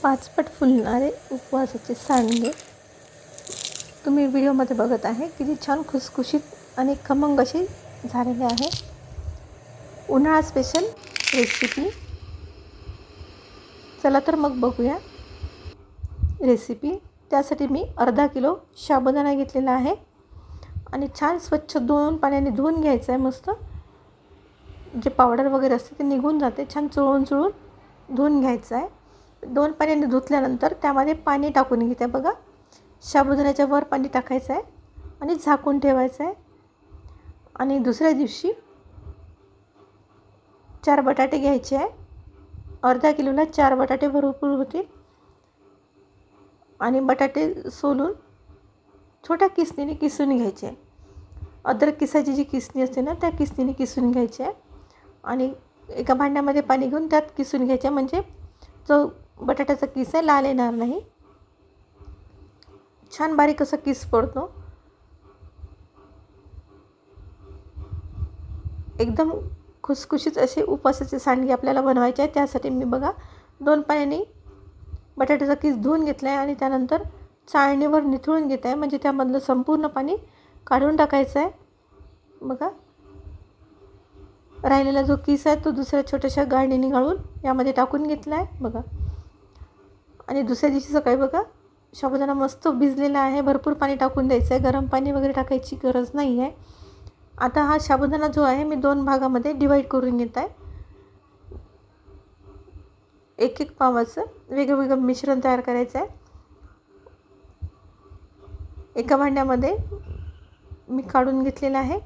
पाचपट फुलणारे उपवासाचे सांडगे तुम्ही व्हिडिओमध्ये बघत आहे. किती छान खुसखुशीत आणि खमंग असे झालेले आहे. उन्हाळा स्पेशल रेसिपी. चला तर मग बघूया रेसिपी. त्यासाठी मी अर्धा किलो साबुदाणा घेतलेला आहे आणि छान स्वच्छ 2 पाण्याने धुवून घ्यायचं आहे. मस्त जे पावडर वगैरे असते ते निघून जाते. छान चोळून धुवून घ्यायचं आहे. 2 पाण्याने धुतल्यानंतर त्यामध्ये पाणी टाकून घेते. बघा, साबुदाण्याच्या वर पाणी टाकायचं आहे आणि झाकून ठेवायचं आहे. आणि दुसऱ्या दिवशी 4 बटाटे घ्यायचे आहे. अर्धा किलोला 4 बटाटे भरपूर होतील. आणि बटाटे सोलून छोट्या किसणीने किसून घ्यायचे आहे. अद्रक किसायची जी किसणी असते ना, त्या किसणीने किसून घ्यायचे आहे. आणि एका भांड्यामध्ये पाणी घेऊन त्यात किसून घ्यायचे, म्हणजे जो बटाट्याचा किस आहे लाल येणार नाही. छान बारीक असा किस पडतो. एकदम खुसखुशीत असे उपवासाचे सांडगे आपल्याला बनवायचे आहे. त्यासाठी मी बघा 2 पाण्याने बटाट्याचा किस धुवून घेतला आहे आणि त्यानंतर चाळणीवर निथळून घेत आहे, म्हणजे त्यामधलं संपूर्ण पाणी काढून टाकायचं आहे. बघा, राहिलेला जो किस आहे तो दुसऱ्या छोट्याशा गाळणीने गाळून यामध्ये टाकून घेतला आहे. बघा, आणि दुसऱ्या दिवशी सकाळी बघा साबुदाणा मस्त भिजलेला आहे. भरपूर पाणी टाकून द्यायचं आहे. गरम पाणी वगैरे टाकायची गरज नाही आहे. आता हा साबुदाणा जो आहे मी 2 भागामध्ये डिवाईड करून घेत आहे. एक पावाचं वेगळं मिश्रण तयार करायचं आहे. एका भांड्यामध्ये मी काढून घेतलेलं आहे.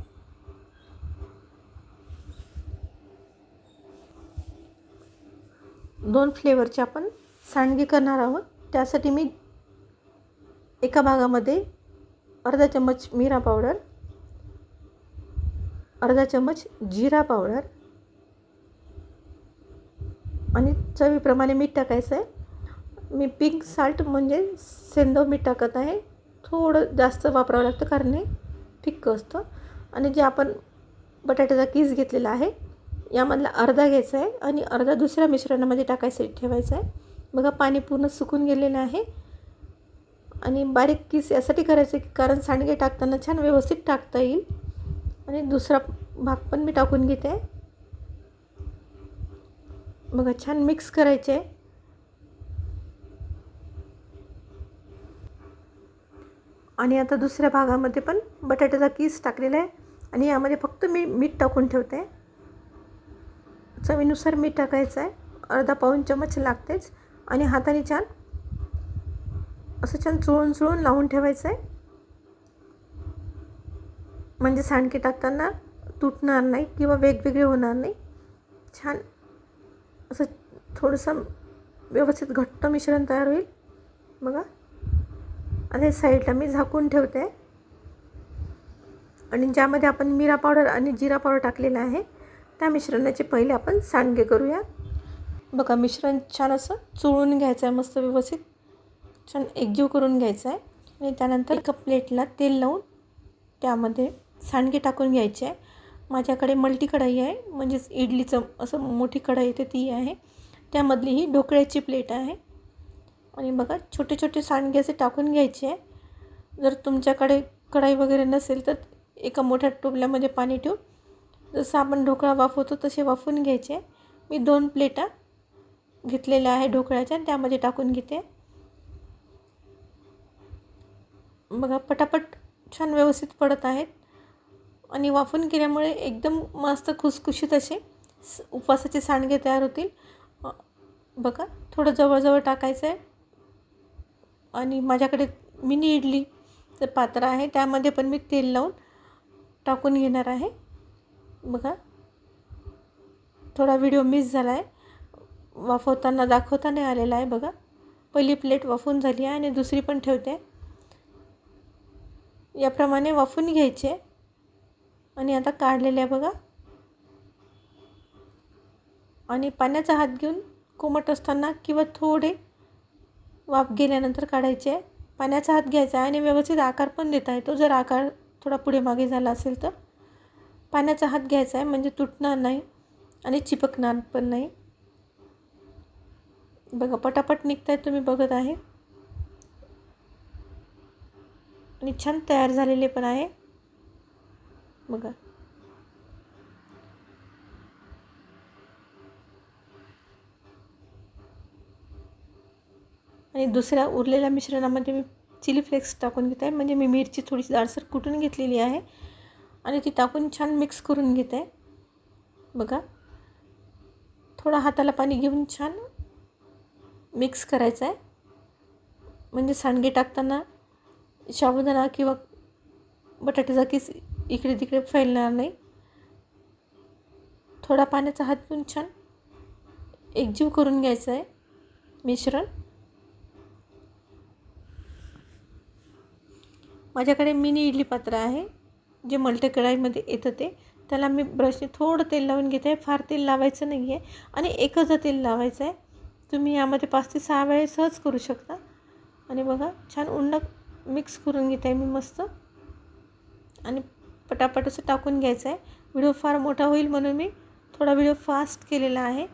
दोन फ्लेवरचे आपण सांडगे करणार आहोत. त्यासाठी मी एका भागामध्ये अर्धा चम्मच मिरा पावडर, अर्धा चम्मच जिरा पावडर आणि चवीप्रमाणे मीठ टाकायचं आहे. मी पिंक साल्ट म्हणजे सेंधव मीठ टाकत आहे. थोडं जास्त वापरावं लागतं कारण हे फिक्क असतं. आणि जे आपण बटाट्याचा किस घेतलेला आहे यामधला अर्धा घ्यायचा आहे आणि अर्धा दुसऱ्या मिश्रणामध्ये टाकायचं ठेवायचं आहे. बघा, पाणी पूर्ण सुकून गेलेलं आहे. आणि बारीक किस यासाठी करायचं की कारण सांडगे टाकताना छान व्यवस्थित टाकता येईल. आणि दुसरा भाग पण मी टाकून घेते. बघा, छान मिक्स करायचे आहे. आणि आता दुसऱ्या भागामध्ये पण बटाट्याचा किस टाकलेला आहे आणि यामध्ये फक्त मी मीठ टाकून ठेवते. चवीनुसार मीठ टाकायचं आहे. अर्धा पाऊण चम्मच लागतेच. आणि हाताने छान असं चोळून लावून ठेवायचं आहे, म्हणजे सांडगे टाकताना तुटणार नाही किंवा वेगवेगळे होणार नाही. छान असं थोडंसं व्यवस्थित घट्ट मिश्रण तयार होईल. बघा, आणि साईडला मी झाकून ठेवते. आणि ज्यामध्ये आपण मिरा पावडर आणि जिरा पावडर टाकलेला आहे त्या मिश्रणाचे पहिले आपण सांडगे करूया. बघा, मिश्रण छान असं चोळून घ्यायचं आहे. मस्त व्यवस्थित छान एकजीव करून घ्यायचं आहे. आणि त्यानंतर एका प्लेटला तेल लावून त्यामध्ये सांडगे टाकून घ्यायचे आहे. माझ्याकडे मल्टी कढई आहे, म्हणजेच इडलीचं असं मोठी कढई येते ती आहे. त्यामधली ही ढोकळ्याची प्लेट आहे. आणि बघा, छोटे छोटे सांडगे असे टाकून घ्यायचे आहे. जर तुमच्याकडे कढई वगैरे नसेल तर एका मोठ्या टोपल्यामध्ये पाणी ठेवून जसं आपण ढोकळा वाफवतो तसे वाफवून घ्यायचे. मी 2 प्लेटा घेतलेल्या आहे ढोकळ्याच्या, त्यामध्ये टाकून घेते. बघा, पटापट छान व्यवस्थित पडत आहेत. आणि वाफवून केल्यामुळे एकदम मस्त खुसखुशीत असे उपवासाचे सांडगे तयार होतील. बघा, थोडं जवळ टाकायचं आहे. आणि माझ्याकडे मिनी इडलीचं पात्र आहे, त्यामध्ये पण मी तेल लावून टाकून घेणार आहे. बघा, थोडा व्हिडिओ मिस झाला आहे, वाफवताना दाखवता नाही आलेला आहे. बघा, पहिली प्लेट वाफवून झाली आहे आणि दुसरी पण ठेवते. याप्रमाणे वाफवून घ्यायचे. आणि आता काढलेले आहे बघा. आणि पाण्याचा हात घेऊन कोमट असताना किंवा थोडे वाफ गेल्यानंतर काढायचे. पाण्याचा हात घ्यायचा आणि व्यवस्थित आकार पण देता येतो. जर आकार थोडा पुढे मागे झाला असेल तर पाण्याचा हात घ्यायचा आहे, म्हणजे तुटणार नाही आणि चिपकणार पण नाही. बघा पटापट निघत आहेत, तुम्ही बघत आहे आणि छान तयार झालेले पण आहे बघा. आणि दुसऱ्या उरलेल्या मिश्रणामध्ये मी चिली फ्लेक्स टाकून घेत आहे, म्हणजे मी मिरची थोडीशी जाडसर कुटून घेतलेली आहे आणि ती टाकून छान मिक्स करून घेत आहे बघा. थोडा हाताला पाणी घेऊन छान मिक्स करायचं आहे, म्हणजे सांडगे टाकताना साबुदाणा किंवा बटाट्याचा किस इकडे तिकडे फैलणार नाही. थोडा पाण्याचा हात घेऊन छान एकजीव करून घ्यायचं आहे मिश्रण. माझ्याकडे मिनी इडली पात्र आहे, जे मल्टी कढाईमध्ये येतं ते. त्याला मी ब्रशने थोडं तेल लावून घेते. फार तेल लावायचं नाही आहे आणि एकच तेल लावायचं आहे. तुम्ही यामध्ये 5 ते 6 वेळा सहज करू शकता. आणि बघा छान उंड मिक्स करून घेते मी मस्त आणि पटापट असं टाकून घ्यायचं आहे. व्हिडिओ फार मोठा होईल म्हणून मी थोडा व्हिडिओ फास्ट केलेला आहे.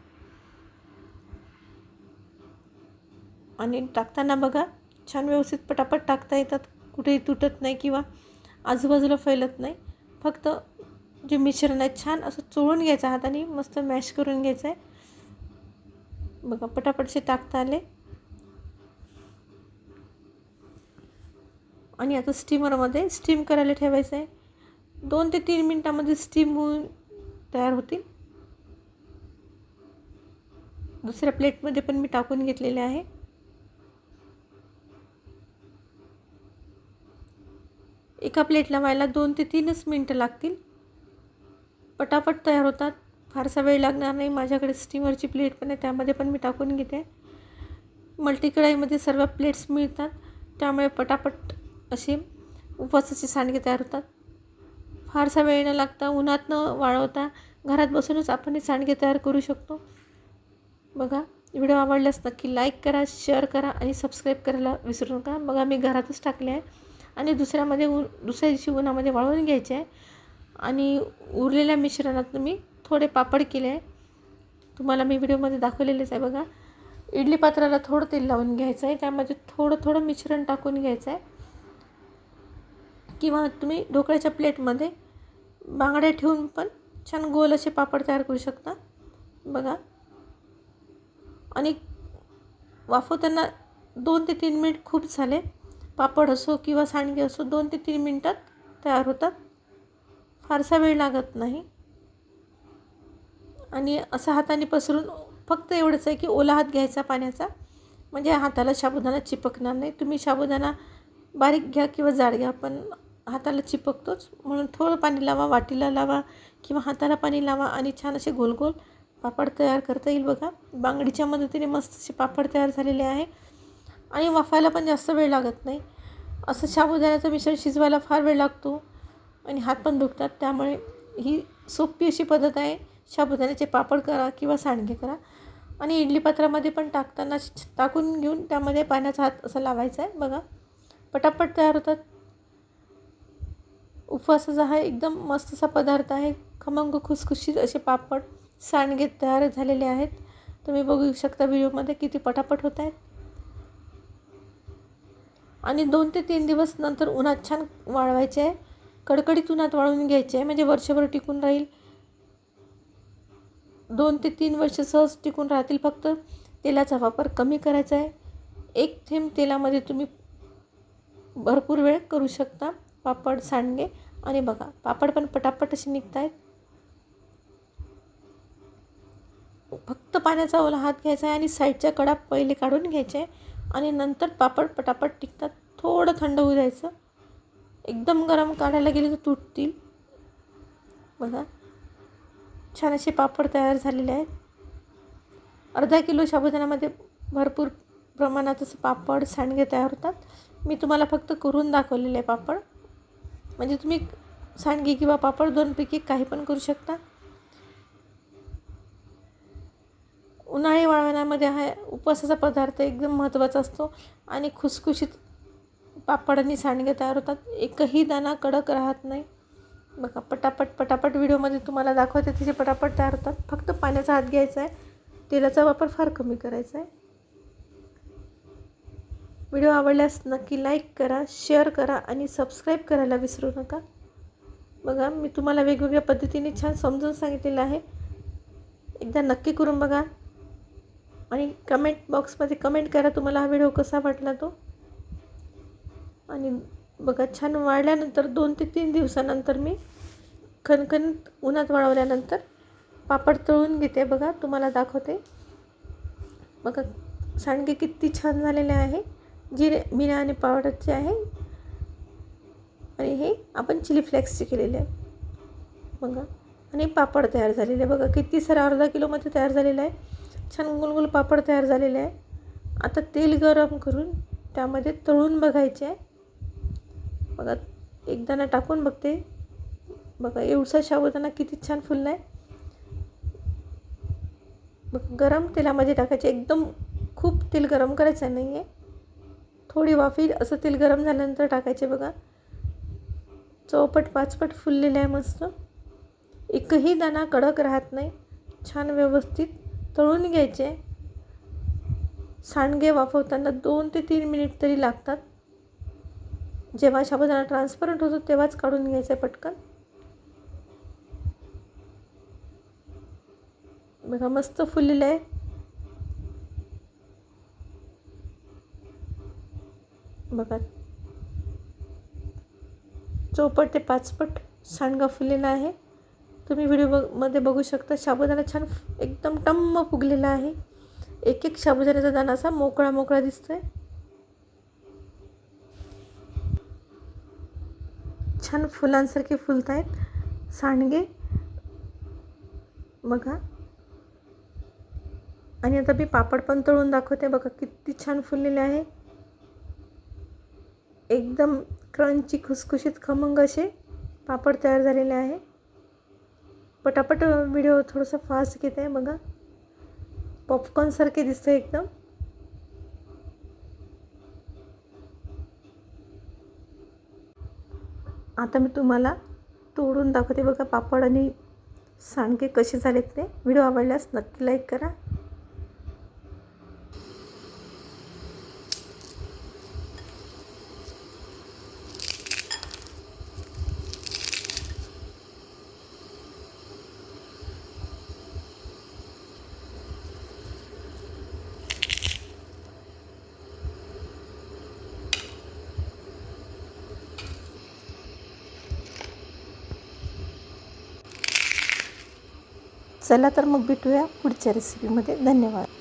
आणि टाकताना बघा छान व्यवस्थित पटापट टाकता येतात, कुठेही तुटत नाही किंवा आजूबाजूला फैलत नाही. फक्त जे मिश्रण आहे छान असं चोळून घ्यायचं हाताने, मस्त मॅश करून घ्यायचं आहे बघा. पटापटसे टाकता आले. आणि आता स्टीमरमध्ये स्टीम करायला ठेवायचं आहे. 2 ते 3 मिनटामध्ये स्टीम होऊन तयार होतील. दुसऱ्या प्लेटमध्ये पण मी टाकून घेतलेले आहे. एका प्लेटला व्हायला 2 ते 3च मिनटं लागतील. पटापट तयार होतात, फारसा वेळ लागणार नाही. माझ्याकडे स्टीमरची प्लेट पण आहे, त्यामध्ये पण मी टाकून घेते. मल्टी कढाईमध्ये सर्व प्लेट्स मिळतात, त्यामुळे पटापट असे उपवासाचे सांडगे तयार होतात. फारसा वेळ न लागता, उन्हात न वाळवता घरात बसूनच आपण हे सांडगे तयार करू शकतो बघा. व्हिडिओ आवडल्यास नक्की लाईक करा, शेअर करा आणि सबस्क्राईब करायला विसरू नका. बघा मी घरातच टाकले आहे आणि दुसऱ्या दिवशी उन्हामध्ये वाळवून घ्यायचे आहे. आणि उरलेल्या मिश्रणात मी थोडे पापड केले आहे, तुम्हाला मी व्हिडिओमध्ये दाखवलेलेच आहे बघा. इडली पात्राला थोडं तेल लावून घ्यायचं आहे, त्यामध्ये थोडं मिश्रण टाकून घ्यायचं आहे. किंवा तुम्ही ढोकळ्याच्या प्लेटमध्ये बांगड्या ठेवून पण छान गोल असे पापड तयार करू शकता बघा. आणि वाफवताना 2 ते 3 मिनिट खूप झाले. पापड असो किंवा सांडगे असो 2 ते 3 मिनटात तयार होतात, फारसा वेळ लागत नाही. आणि असं हाताने पसरून फक्त एवढंच आहे की ओला हात घ्यायचा पाण्याचा, म्हणजे हाताला साबुदाणा चिपकणार नाही. तुम्ही साबुदाणा बारीक घ्या किंवा जाड घ्या, पण हाताला चिपकतोच, म्हणून थोडं पाणी लावा, वाटीला लावा किंवा हाताला पाणी लावा आणि छान असे गोल गोल पापड तयार करता येईल बघा. बांगडीच्या मदतीने मस्त असे पापड तयार झालेले आहे आणि वाफायला पण जास्त वेळ लागत नाही. असं साबुदाण्याचं मिश्रण शिजवायला फार वेळ लागतो आणि हात पण दुखतात, त्यामुळे ही सोपी अशी पद्धत आहे. साबुदाण्याचे पापड करा किंवा सांडगे करा. आणि इडली पात्रामध्ये पण टाकताना टाकून घेऊन त्यामध्ये पाण्याचा हात असा लावायचा आहे बघा. पटापट तयार होतात. उपवासाचा हा एकदम मस्त असा पदार्थ आहे. खमंग खुसखुशीत असे पापड सांडगे तयार झालेले आहेत. तुम्ही बघू शकता व्हिडिओमध्ये किती पटापट होत आहेत. आणि 2 ते 3 दिवस नंतर उन्हात छान वाळवायचे आहे. कडकडीत उन्हात वाळवून घ्यायचे आहे, म्हणजे वर्षभर टिकून राहील. 2 ते 3 वर्ष सहज टिकून राहतील. फक्त तेलाचा वापर कमी करायचा आहे. 1 थेंब तेलामध्ये तुम्ही भरपूर वेळ करू शकता पापड सांडगे. आणि बघा पापड पण पटापट असे निघत आहेत. फक्त पाण्याचा ओला हात घ्यायचा आहे आणि साईडच्या कडा पहिले काढून घ्यायचे आणि नंतर पापड पटापट टिकतात. थोडं थंड होऊ द्यायचं. एकदम गरम काढायला गेले तर तुटतील बघा. छान असे पापड तयार झालेले आहेत. अर्धा किलो साबुदाण्यामध्ये भरपूर प्रमाणात असं पापड सांडगे तयार होतात. मी तुम्हाला फक्त करून दाखवलेले आहे पापड, म्हणजे तुम्ही सांडगे किंवा पापड दोनपैकी काही पण करू शकता. उन्हाळी वाळवण्यामध्ये हा उपवासाचा पदार्थ एकदम महत्त्वाचा असतो आणि खुसखुशीत पापड आणि सांडगे तयार होतात. एकही दाणा कडक राहत नाही बघा. पटापट व्हिडिओमध्ये तुम्हाला दाखवते तसे पटापट तयार होतात. फक्त पाण्याचा हात घ्यायचा आहे. तेलाचा वापर फार कमी करायचा आहे. व्हिडिओ आवडल्यास नक्की लाईक करा, शेअर करा आणि सबस्क्राईब करायला विसरू नका. बघा मी तुम्हाला वेगवेगळ्या पद्धतीने छान समजून सांगितलेलं आहे. एकदा नक्की करून बघा आणि कमेंट बॉक्समध्ये कमेंट करा तुम्हाला हा व्हिडिओ कसा वाटला तो. आणि बघा छान वाळल्यानंतर 2 ते 3 दिवसानंतर मी खणखणीत उन्हात वाळवल्यानंतर पापड तळून घेते. बघा तुम्हाला दाखवते. बघा सांडगे किती छान झालेले आहे. जिरे मिरे आणि पावडरचे आहे आणि हे आपण चिली फ्लेक्सचे केलेले आहे. बघा आणि पापड तयार झालेले बघा किती सारा अर्धा किलोमध्ये तयार झालेला आहे. छान गोल पापड तयार झालेले आहे. आता तेल गरम करून त्यामध्ये तळून बघायचे आहे. बघा एकदा टाकून बघते. बघा एवढसा साबुदाणा किती छान फुलला आहे. बघ गरम तेलामध्ये टाकायचे. एकदम खूप तेल गरम करायचं नाही आहे. थोडी वाफी असं तेल गरम झाल्यानंतर टाकायचे. बघा चौपट पाचपट फुललेलं आहे मस्त. एकही दाणा कडक राहत नाही. छान व्यवस्थित तळून घ्यायचे. सांडगे वाफवताना 2 ते 3 मिनिट तरी लागतात. जेव्हा साबुदाणा ट्रान्सपरंट होतो तेव्हाच काढून घ्यायचं पटकन. बघा मस्त फुललेलं आहे. बघा चौपट ते पाचपट सांडगा फुललेला आहे. तुम्ही व्हिडिओमध्ये बघू शकता. साबुदाणा छान एकदम टम्म फुगलेला आहे. एक एक साबुदाण्याचा दाणा असा मोकळा मोकळा दिसतोय. छान फुलांसारखे फुलत आहेत सांडगे. बघा आणि आता मी पापड पण तळून दाखवते. बघा किती छान फुललेले आहे. एकदम क्रंची खुसखुशीत खमंग असे पापड तयार झालेले आहे. पटापट व्हिडिओ थोडासा फास्ट घेते आहे. बघा पॉपकॉर्नसारखे दिसतं एकदम. आता मी तुम्हाला तोडून दाखवते. बघा पापड आणि सांडगे कसे झालेत ते. व्हिडिओ आवडल्यास नक्की लाईक करा. चला तर मग भेटूया पुढच्या रेसिपीमध्ये. धन्यवाद.